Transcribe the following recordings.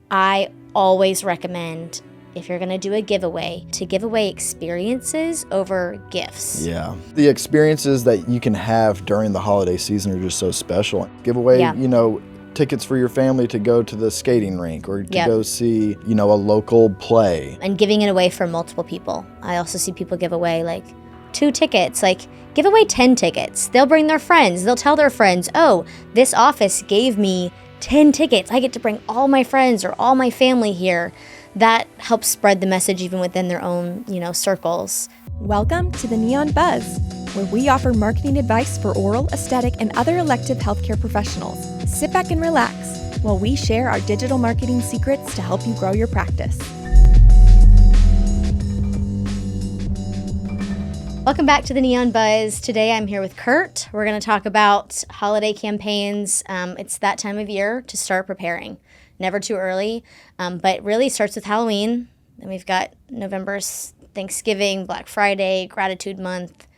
I always recommend, if you're going to do a giveaway, to give away experiences over gifts. Yeah. The experiences that you can have during the holiday season are just so special. Give away, tickets for your family to go to the skating rink or to go see, a local play. And giving it away for multiple people. I also see people give away like 2 tickets, like give away 10 tickets. They'll bring their friends. They'll tell their friends, oh, this office gave me 10 tickets. I get to bring all my friends or all my family here. That helps spread the message even within their own, circles. Welcome to the Neon Buzz, where we offer marketing advice for oral, aesthetic, and other elective healthcare professionals. Sit back and relax while we share our digital marketing secrets to help you grow your practice. Welcome back to the Neon Buzz. Today I'm here with Curt. We're going to talk about holiday campaigns. It's that time of year to start preparing. Never too early, but really starts with Halloween. Then we've got November's Thanksgiving, Black Friday, Gratitude Month.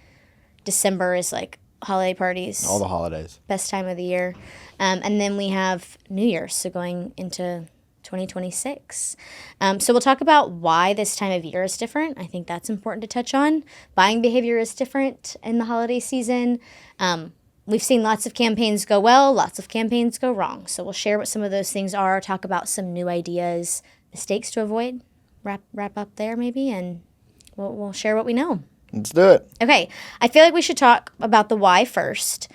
December is like holiday parties. All the holidays. Best time of the year. And then we have New Year's, so going into 2026. So we'll talk about why this time of year is different. I think that's important to touch on. Buying behavior is different in the holiday season. We've seen lots of campaigns go well, lots of campaigns go wrong. So we'll share what some of those things are, talk about some new ideas, mistakes to avoid, wrap up there maybe, and we'll share what we know. Let's do it. Okay, I feel like we should talk about the why first.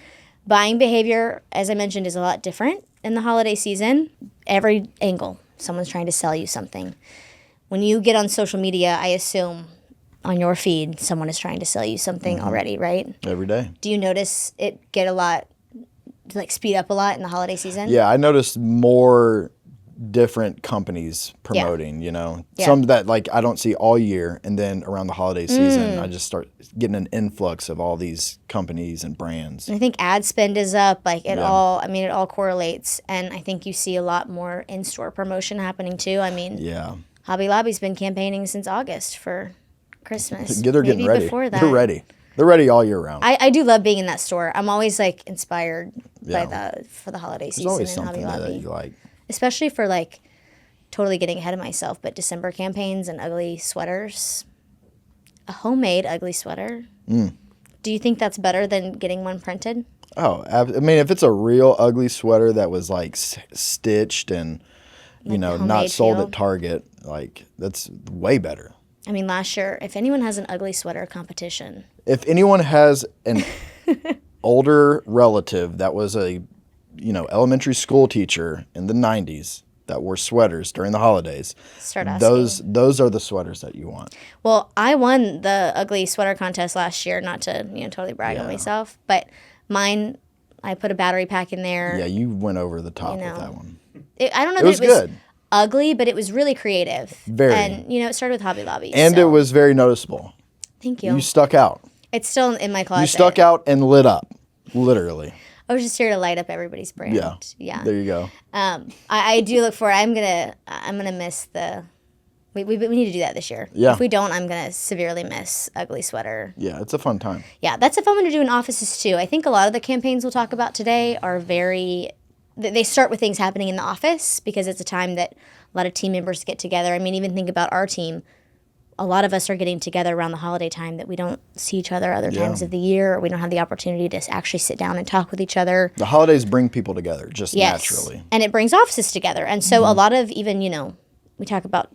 Buying behavior, as I mentioned, is a lot different in the holiday season. Every angle, someone's trying to sell you something. When you get on social media, I assume on your feed, someone is trying to sell you something already, right? Every day. Do you notice it get speed up a lot in the holiday season? Yeah, I noticed more different companies promoting, Some that I don't see all year, and then around the holiday season, I just start getting an influx of all these companies and brands. I think ad spend is up, it all correlates, and I think you see a lot more in-store promotion happening too. Hobby Lobby's been campaigning since August for Christmas. They're getting ready. Before that. They're ready. They're ready all year round. I do love being in that store. I'm always inspired for the holiday season. There's always in something Hobby that Lobby. you like. Especially for totally getting ahead of myself, but December campaigns and ugly sweaters. A homemade ugly sweater. Do you think that's better than getting one printed? Oh, if it's a real ugly sweater that was stitched and not sold at Target, that's way better. Last year, if anyone has an ugly sweater competition. If anyone has an older relative that was a, elementary school teacher in the 90s that wore sweaters during the holidays, start asking. Those are the sweaters that you want. Well, I won the ugly sweater contest last year, not to, totally brag on myself, but mine, I put a battery pack in there. Yeah, you went over the top with that one. I don't know that it was good. Ugly, but it was really creative. Very. And, it started with Hobby Lobby. And it was very noticeable. Thank you. You stuck out. It's still in my closet. You stuck out and lit up, literally. I was just here to light up everybody's brand. Yeah. There you go. I do look forward. I'm gonna miss the. We need to do that this year. Yeah. If we don't, I'm gonna severely miss ugly sweater. Yeah, it's a fun time. Yeah, that's a fun one to do in offices too. I think a lot of the campaigns we'll talk about today are they start with things happening in the office because it's a time that a lot of team members get together. Even think about our team. A lot of us are getting together around the holiday time that we don't see each other other times of the year, or we don't have the opportunity to actually sit down and talk with each other. The holidays bring people together just naturally. And it brings offices together. And so a lot of even, we talk about,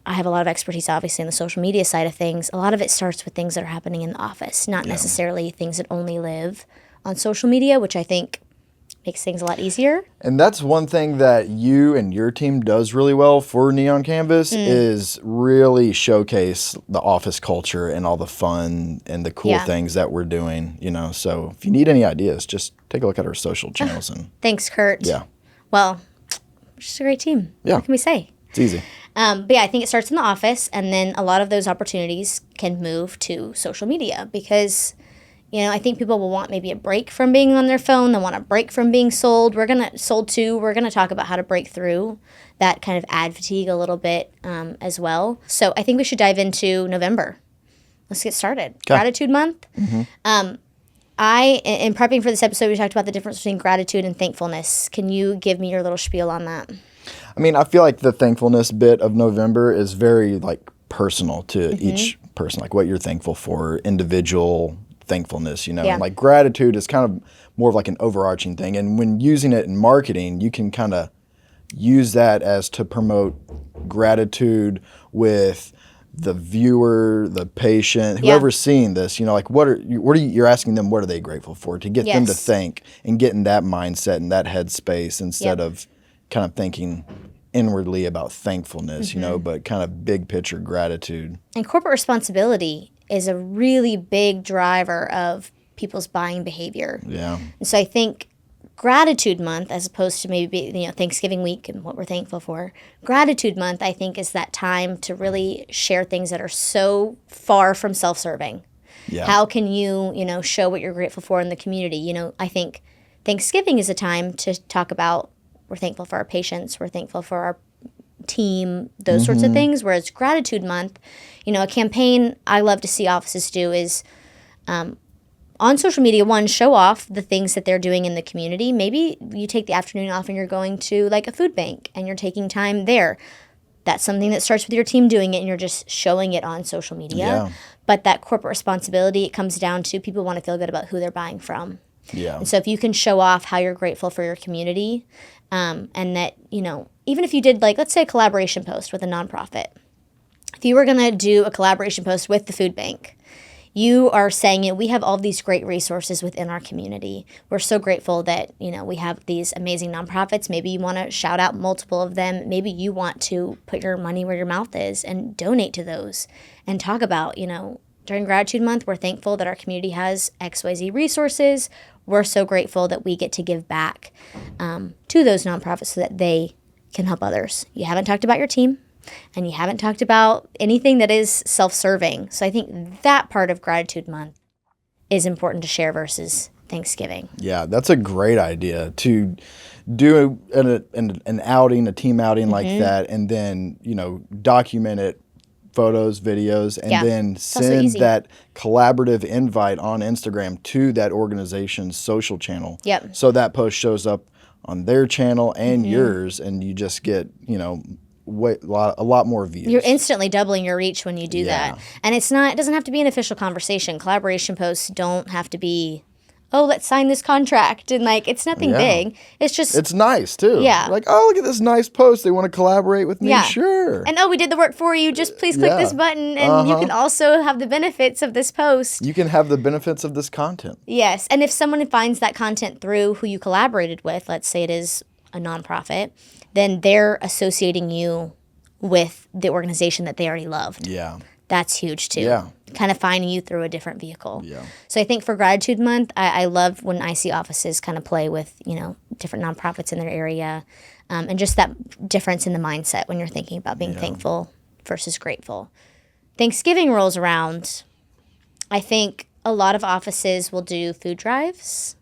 I have a lot of expertise obviously in the social media side of things. A lot of it starts with things that are happening in the office, not necessarily things that only live on social media, which I think makes things a lot easier. And that's one thing that you and your team does really well for Neon Canvas is really showcase the office culture and all the fun and the cool things that we're doing, So if you need any ideas, just take a look at our social channels. Thanks, Curt. Yeah. Well, we're just a great team. Yeah. What can we say? It's easy. But I think it starts in the office, and then a lot of those opportunities can move to social media because I think people will want maybe a break from being on their phone. They want a break from being sold. We're going to talk about how to break through that kind of ad fatigue a little bit as well. So I think we should dive into November. Let's get started. Okay. Gratitude Month. In prepping for this episode, we talked about the difference between gratitude and thankfulness. Can you give me your little spiel on that? I mean, I feel like the thankfulness bit of November is very like personal to each person, like what you're thankful for, individual thankfulness, you know, Yeah. and like gratitude is kind of more of like an overarching thing. And when using it in marketing, you can kind of use that as to promote gratitude with the viewer, the patient, whoever's seeing this, you know, like you're asking them, what are they grateful for, to get them to think and get in that mindset and that headspace instead of kind of thinking inwardly about thankfulness, you know, but kind of big picture gratitude. And corporate responsibility is a really big driver of people's buying behavior. Yeah. And so I think Gratitude Month, as opposed to maybe Thanksgiving week and what we're thankful for, Gratitude Month, I think, is that time to really share things that are so far from self-serving. Yeah. How can you, show what you're grateful for in the community? I think Thanksgiving is a time to talk about we're thankful for our patients, we're thankful for our team, those sorts of things. Whereas Gratitude Month, a campaign I love to see offices do is on social media, one, show off the things that they're doing in the community. Maybe you take the afternoon off and you're going to like a food bank and you're taking time there. That's something that starts with your team doing it and you're just showing it on social media. Yeah. But that corporate responsibility, it comes down to people want to feel good about who they're buying from. Yeah. And so if you can show off how you're grateful for your community, and that, even if you did like, let's say a collaboration post with a nonprofit, if you were going to do a collaboration post with the food bank, you are saying, we have all these great resources within our community. We're so grateful that, we have these amazing nonprofits. Maybe you want to shout out multiple of them. Maybe you want to put your money where your mouth is and donate to those and talk about, during Gratitude Month, we're thankful that our community has XYZ resources. We're so grateful that we get to give back to those nonprofits so that they can help others. You haven't talked about your team. And you haven't talked about anything that is self-serving. So I think that part of Gratitude Month is important to share versus Thanksgiving. Yeah, that's a great idea to do an outing, a team outing like that, and then, document it, photos, videos, and then send that collaborative invite on Instagram to that organization's social channel. Yep. So that post shows up on their channel and yours, and you just get, a lot more views. You're instantly doubling your reach when you do that. And it doesn't have to be an official conversation. Collaboration posts don't have to be, oh, let's sign this contract. And it's nothing big. It's just. It's nice too. Yeah. Like, oh, look at this nice post. They want to collaborate with me. Yeah. Sure. And we did the work for you. Just please click this button. And you can also have the benefits of this post. You can have the benefits of this content. Yes. And if someone finds that content through who you collaborated with, let's say it is a nonprofit, then they're associating you with the organization that they already loved. Yeah. That's huge too. Yeah. Kind of finding you through a different vehicle. Yeah. So I think for Gratitude Month, I love when I see offices kind of play with, different nonprofits in their area, and just that difference in the mindset when you're thinking about being thankful versus grateful. Thanksgiving rolls around. I think a lot of offices will do food drives.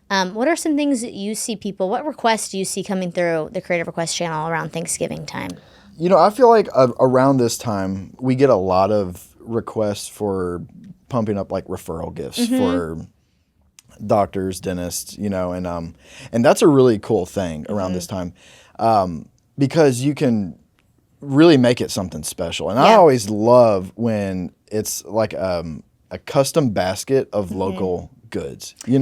What are some things that you see what requests do you see coming through the Creative Request channel around Thanksgiving time? I feel like around this time, we get a lot of requests for pumping up like referral gifts for doctors, dentists, and that's a really cool thing around this time because you can really make it something special. And I always love when it's like a custom basket of local goods, and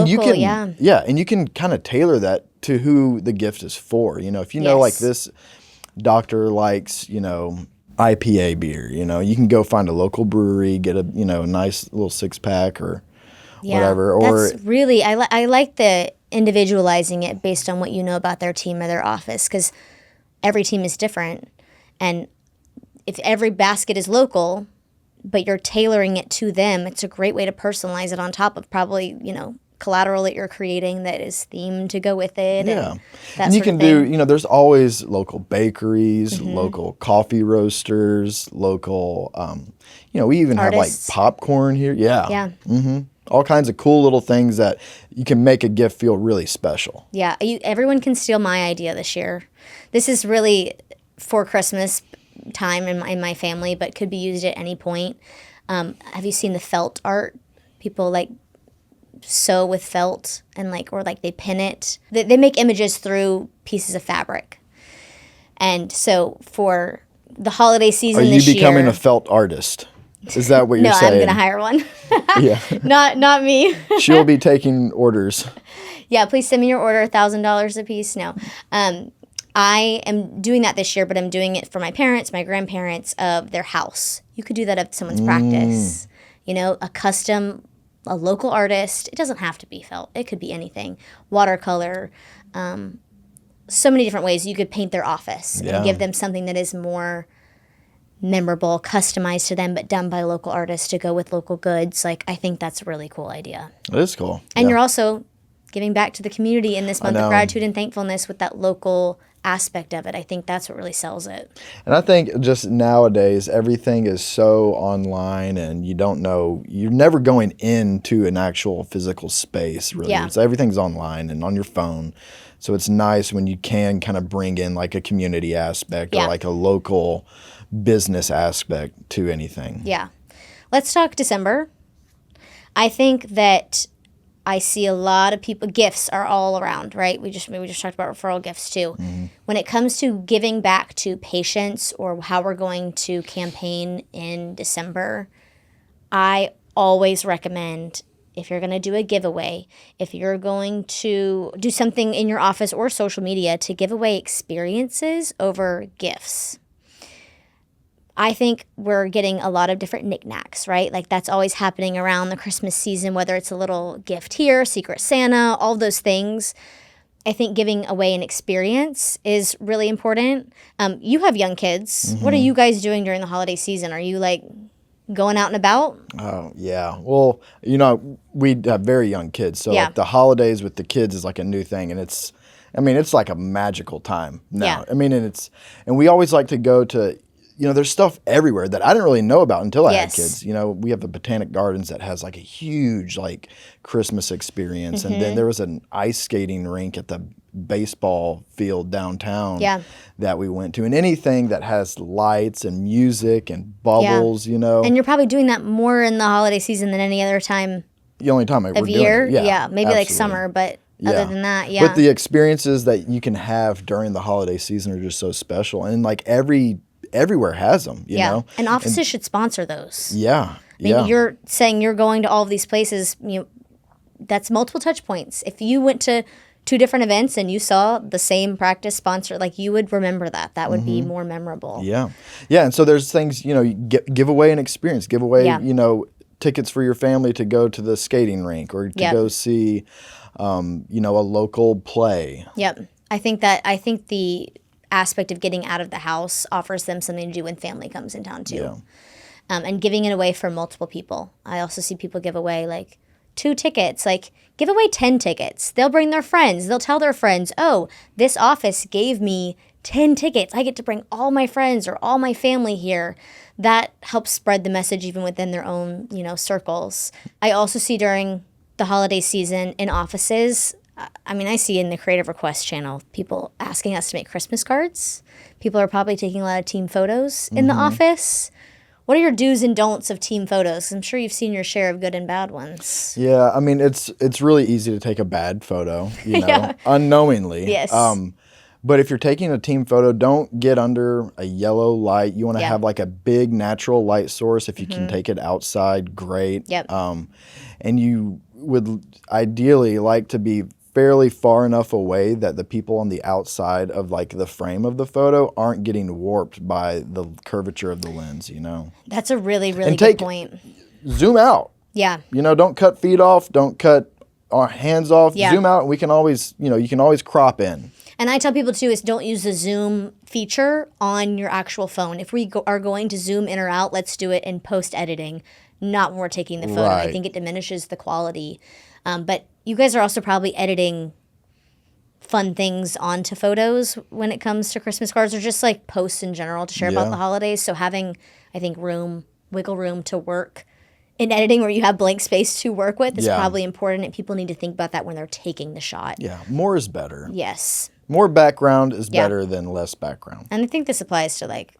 you can, and you can kind of tailor that to who the gift is for. If like this doctor likes, IPA beer, you can go find a local brewery, get a, nice little 6-pack or whatever. Or that's really, I like the individualizing it based on what you know about their team or their office, because every team is different. And if every basket is local, but you're tailoring it to them, it's a great way to personalize it on top of probably, collateral that you're creating that is themed to go with it. Yeah. And you can do, there's always local bakeries, local coffee roasters, local, we even artists. Have like popcorn here. Yeah. Yeah. Mm-hmm. All kinds of cool little things that you can make a gift feel really special. Yeah. Everyone can steal my idea this year. This is really for Christmas time in my family, but could be used at any point. Have you seen the felt art? People sew with felt and or they pin it. They make images through pieces of fabric. And so for the holiday season Are you this year... becoming a felt artist? Is that what you're saying? No, I'm going to hire one. Yeah. Not me. She'll be taking orders. Yeah, please send me your order, $1,000 a piece. No. I am doing that this year, but I'm doing it for my parents, my grandparents, of their house. You could do that of someone's practice. You know, a local artist. It doesn't have to be felt. It could be anything. Watercolor. So many different ways you could paint their office and give them something that is more memorable, customized to them, but done by local artists to go with local goods. Like, I think that's a really cool idea. It is cool. And you're also giving back to the community in this month of gratitude and thankfulness with that local aspect of it. I think that's what really sells it. And I think just nowadays, everything is so online and you don't know, you're never going into an actual physical space, really. Yeah. So everything's online and on your phone. So it's nice when you can kind of bring in like a community aspect or like a local business aspect to anything. Yeah. Let's talk December. I think that I see a lot of people, gifts are all around, right? We just talked about referral gifts too. When it comes to giving back to patients or how we're going to campaign in December, I always recommend, if you're going to do a giveaway, if you're going to do something in your office or social media, to give away experiences over gifts. I think we're getting a lot of different knickknacks, right? Like that's always happening around the Christmas season, whether it's a little gift here, Secret Santa, all those things. I think giving away an experience is really important. You have young kids. What are you guys doing during the holiday season? Are you like going out and about? Oh, yeah. Well, you know, we have very young kids. So like the holidays with the kids is like a new thing. And it's like a magical time now. Yeah. And we always like to go to, you know, there's stuff everywhere that I didn't really know about until I had kids. You know, we have the Botanic Gardens that has like a huge like Christmas experience. And then there was an ice skating rink at the baseball field downtown that we went to. And anything that has lights and music and bubbles, you know. And you're probably doing that more in the holiday season than any other time the only time we're of doing year. it. Yeah, maybe like summer, but other than that, But the experiences that you can have during the holiday season are just so special. And like everywhere has them, you know? And offices should sponsor those. Yeah. I mean, you're saying you're going to all of these places, you know, that's multiple touch points. If you went to 2 different events and you saw the same practice sponsor, like you would remember that. That would be more memorable. Yeah. Yeah. And so there's things, you know, you give away an experience, give away, you know, tickets for your family to go to the skating rink or to go see, you know, a local play. Yep. I think the aspect of getting out of the house offers them something to do when family comes in town too. Yeah. And giving it away for multiple people. I also see people give away like 2 tickets, like give away 10 tickets. They'll bring their friends. They'll tell their friends, oh, this office gave me 10 tickets. I get to bring all my friends or all my family here. That helps spread the message even within their own, you know, circles. I also see during the holiday season in offices, I mean, I see in the Creative Request channel, people asking us to make Christmas cards. People are probably taking a lot of team photos in the office. What are your do's and don'ts of team photos? I'm sure you've seen your share of good and bad ones. Yeah, I mean, it's really easy to take a bad photo, you know, unknowingly. Yes. But if you're taking a team photo, don't get under a yellow light. You want to have like a big natural light source. If you can take it outside, great. Yep. And you would ideally like to be fairly far enough away that the people on the outside of like the frame of the photo aren't getting warped by the curvature of the lens, you know. That's a really, really good point. Zoom out. Yeah. You know, don't cut feet off, don't cut our hands off. Yeah. Zoom out and we can always, you know, you can always crop in. And I tell people too is don't use the zoom feature on your actual phone. If we are going to zoom in or out, let's do it in post editing, not when we're taking the photo. Right. I think it diminishes the quality. But you guys are also probably editing fun things onto photos when it comes to Christmas cards or just like posts in general to share about the holidays. So having, I think, wiggle room to work in editing where you have blank space to work with is probably important. And people need to think about that when they're taking the shot. Yeah, more is better. Yes. More background is better than less background. And I think this applies to like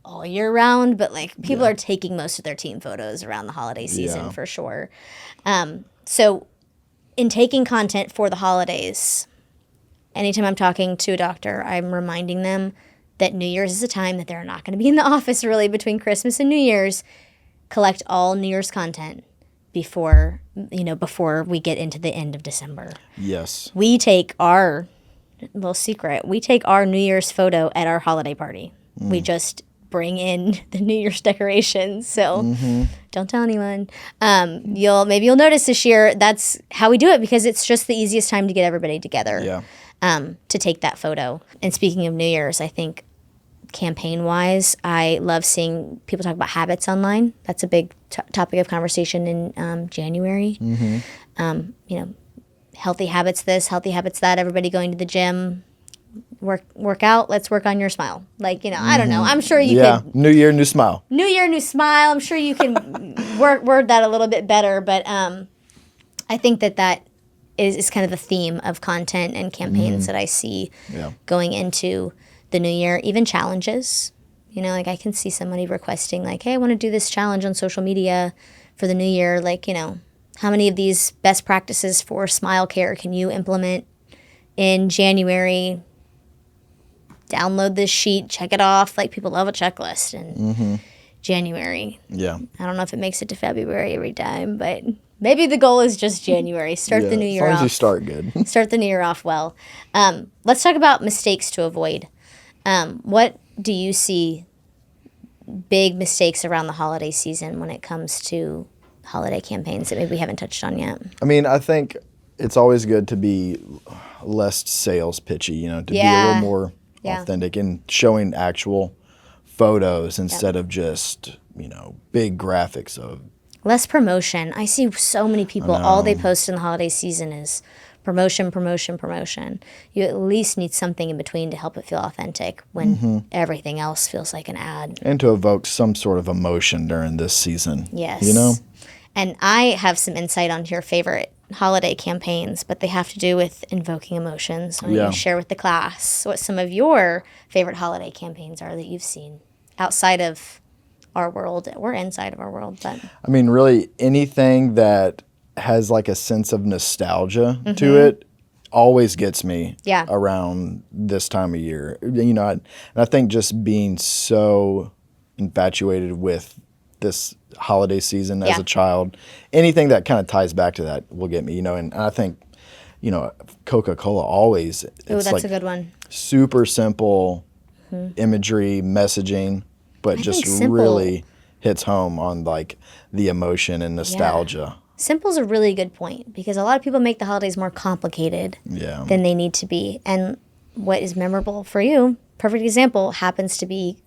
all year round, but like people are taking most of their team photos around the holiday season for sure. So in taking content for the holidays, anytime I'm talking to a doctor, I'm reminding them that New Year's is a time that they're not going to be in the office really between Christmas and New Year's. Collect all New Year's content before we get into the end of December. Yes. We take our little secret. We take our New Year's photo at our holiday party. We just bring in the New Year's decorations. So don't tell anyone. You'll notice this year that's how we do it, because it's just the easiest time to get everybody together. Yeah. To take that photo. And speaking of New Year's, I think campaign-wise, I love seeing people talk about habits online. That's a big topic of conversation in January. Healthy habits this, healthy habits that, everybody going to the gym, work out, let's work on your smile. I don't know. I'm sure you could. New year, new smile. New year, new smile. I'm sure you can word that a little bit better, but I think that is kind of the theme of content and campaigns that I see going into the new year. Even challenges, I can see somebody requesting hey, I want to do this challenge on social media for the new year. How many of these best practices for smile care can you implement in January? Download this sheet, check it off. People love a checklist in January. Yeah. I don't know if it makes it to February every time, but maybe the goal is just January. Start the new year off. As long as you start good. Start the new year off well. Let's talk about mistakes to avoid. What do you see big mistakes around the holiday season when it comes to holiday campaigns that maybe we haven't touched on yet? I mean, I think it's always good to be less sales pitchy, to be a little more authentic and showing actual photos instead of just, big graphics of. Less promotion. I see so many people, all they post in the holiday season is promotion, promotion, promotion. You at least need something in between to help it feel authentic when everything else feels like an ad. And to evoke some sort of emotion during this season. Yes. And I have some insight on your favorite holiday campaigns, but they have to do with invoking emotions. Why don't you share with the class what some of your favorite holiday campaigns are that you've seen outside of our world? We're inside of our world, but I mean, really anything that has a sense of nostalgia to it always gets me around this time of year. I think just being so infatuated with this holiday season as a child, anything that kind of ties back to that will get me, and I think, Coca-Cola always, it's that's a good one. Super simple imagery, messaging, but just really hits home on the emotion and nostalgia. Simple's a really good point, because a lot of people make the holidays more complicated than they need to be. And what is memorable for you, perfect example, happens to be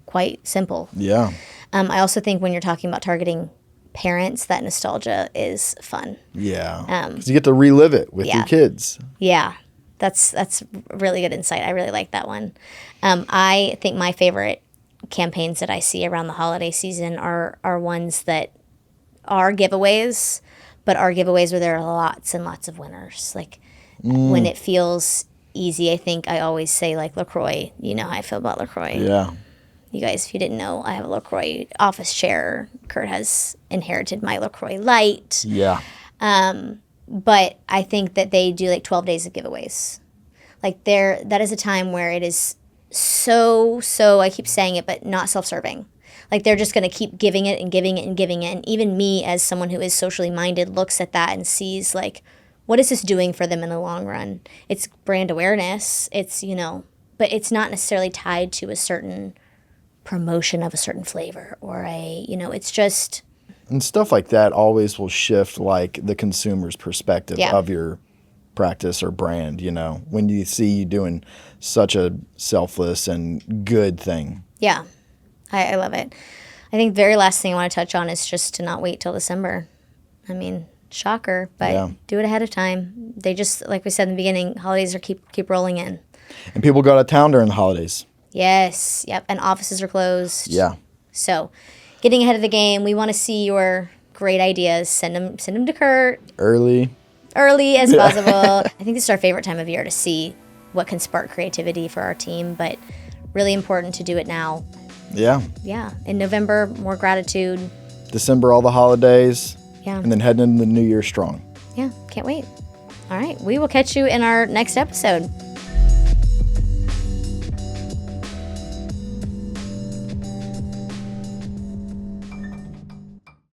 quite simple. Yeah. I also think when you're talking about targeting parents, that nostalgia is fun. Yeah. Because you get to relive it with your kids. Yeah. That's really good insight. I really like that one. I think my favorite campaigns that I see around the holiday season are ones that are giveaways, but are giveaways where there are lots and lots of winners. When it feels easy, I think I always say LaCroix. You know how I feel about LaCroix. Yeah. You guys, if you didn't know, I have a LaCroix office chair. Kurt has inherited my LaCroix light. Yeah. But I think that they do 12 days of giveaways. That is a time where it is so, I keep saying it, but not self-serving. They're just going to keep giving it and giving it and giving it. And even me, as someone who is socially minded, looks at that and sees, what is this doing for them in the long run? It's brand awareness. It's, but it's not necessarily tied to a certain promotion of a certain flavor or it's just. And stuff like that always will shift, the consumer's perspective of your practice or brand, when you see you doing such a selfless and good thing. Yeah. I love it. I think the very last thing I want to touch on is just to not wait till December. I mean, shocker, but do it ahead of time. They just, like we said in the beginning, holidays are keep rolling in. And people go out of town during the holidays. Yes. Yep. And offices are closed. Yeah. So getting ahead of the game, we want to see your great ideas. Send them to Kurt. Early as possible. I think this is our favorite time of year to see what can spark creativity for our team, but really important to do it now. Yeah. Yeah. In November, more gratitude. December, all the holidays. Yeah. And then heading into the new year strong. Yeah. Can't wait. All right. We will catch you in our next episode.